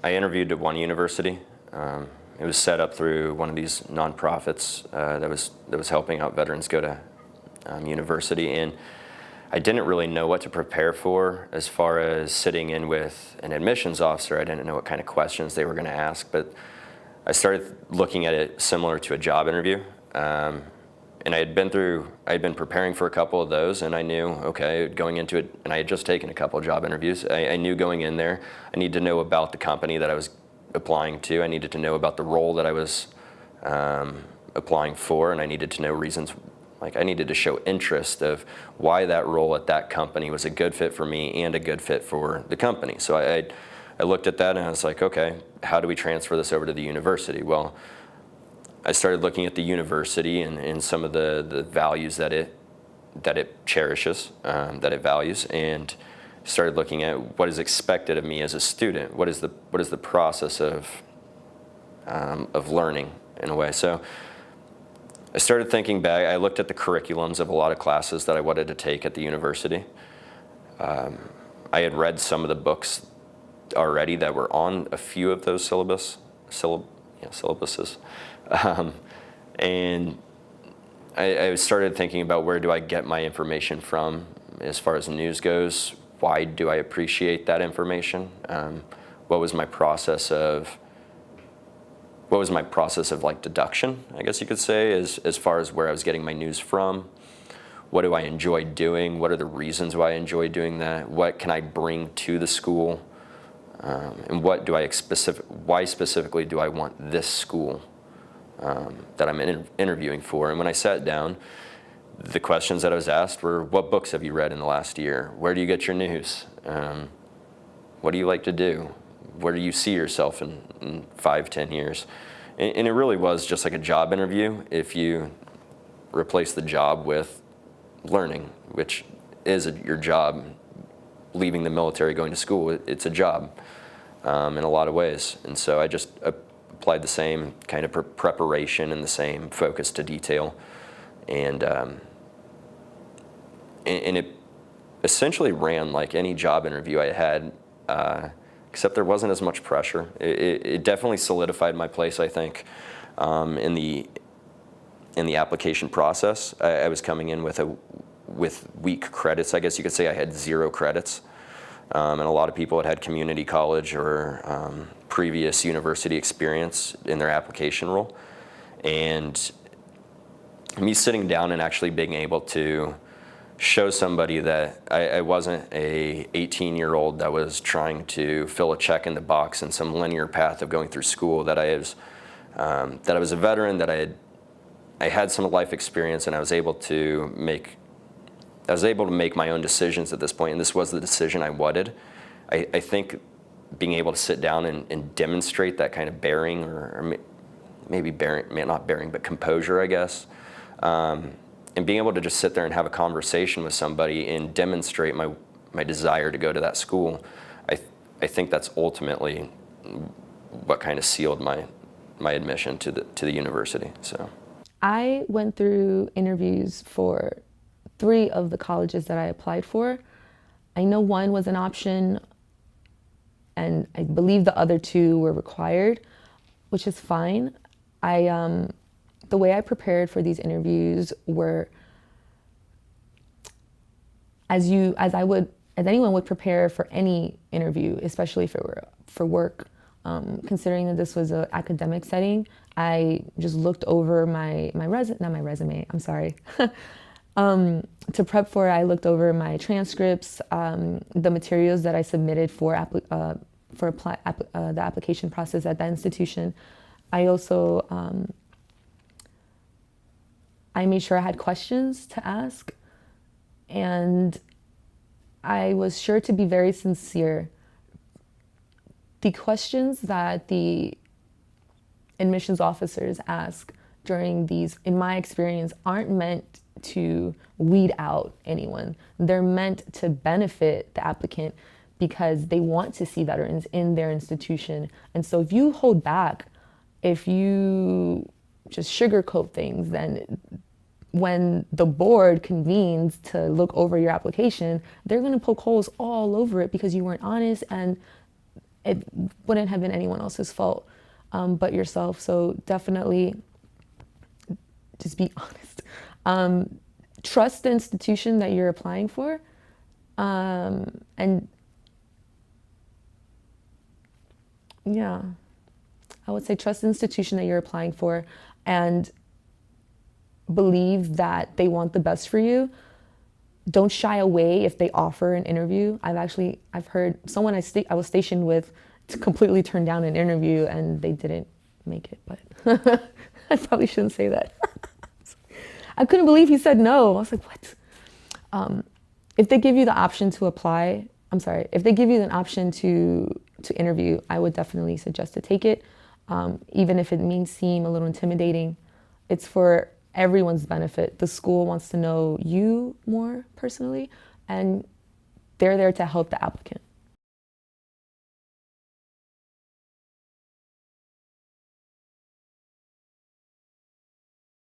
I interviewed at one university. It was set up through one of these nonprofits that was helping out veterans go to university, and I didn't really know what to prepare for as far as sitting in with an admissions officer. I didn't know what kind of questions they were going to ask, but I started looking at it similar to a job interview. And I had been preparing for a couple of those, and I knew, okay, going into it, and I had just taken a couple of job interviews. I knew going in there, I needed to know about the company that I was applying to. I needed to know about the role that I was applying for, and I needed to know reasons. Like, I needed to show interest of why that role at that company was a good fit for me and a good fit for the company. So I looked at that and I was like, okay, how do we transfer this over to the university? Well, I started looking at the university and some of the values that it cherishes, that it values, and started looking at what is expected of me as a student. What is the process of learning in a way? So I started thinking back. I looked at the curriculums of a lot of classes that I wanted to take at the university. I had read some of the books already that were on a few of those syllabuses. And I started thinking about, where do I get my information from as far as news goes? Why do I appreciate that information? What was my process of like deduction, I guess you could say, as far as where I was getting my news from? What do I enjoy doing? What are the reasons why I enjoy doing that? What can I bring to the school? And what do why specifically do I want this school that I'm interviewing for? And when I sat down, the questions that I was asked were, what books have you read in the last year? Where do you get your news? What do you like to do? Where do you see yourself in 5, 10 years? And it really was just like a job interview if you replace the job with learning, which is your job. Leaving the military, going to school, it's a job in a lot of ways. And so I just applied the same kind of preparation and the same focus to detail. And it essentially ran like any job interview I had, except there wasn't as much pressure. It definitely solidified my place, I think, in the application process. I was coming in with weak credits, I guess you could say. I had 0 credits, and a lot of people had community college or previous university experience in their application role. And me sitting down and actually being able to show somebody that I wasn't a 18-year-old that was trying to fill a check in the box in some linear path of going through school, that I was a veteran, that I had some life experience, and I was able to make my own decisions at this point, and this was the decision I wanted. I think being able to sit down and demonstrate that kind of bearing, or maybe bearing, not bearing, but composure, I guess, and being able to just sit there and have a conversation with somebody and demonstrate my desire to go to that school, I think that's ultimately what kind of sealed my admission to the university. So I went through interviews for 3 of the colleges that I applied for. I know one was an option, and I believe the other 2 were required, which is fine. The way I prepared for these interviews were as anyone would prepare for any interview, especially for work. Considering that this was an academic setting, I just looked over not my resume, I'm sorry. To prep for it, I looked over my transcripts, the materials that I submitted for the application process at that institution. I also I made sure I had questions to ask, and I was sure to be very sincere. The questions that the admissions officers ask during these, in my experience, aren't meant to weed out anyone. They're meant to benefit the applicant because they want to see veterans in their institution. And so if you hold back, if you just sugarcoat things, then when the board convenes to look over your application, they're going to poke holes all over it because you weren't honest, and it wouldn't have been anyone else's fault but yourself. So definitely just be honest. Trust the institution that you're applying for, and yeah, I would say trust the institution that you're applying for and believe that they want the best for you. Don't shy away if they offer an interview. I've heard someone I was stationed with to completely turn down an interview and they didn't make it, but I probably shouldn't say that. I couldn't believe he said no. I was like, what? If they give you the option to apply, if they give you an option to interview, I would definitely suggest to take it. Even if it means seem a little intimidating, it's for everyone's benefit. The school wants to know you more personally, and they're there to help the applicant.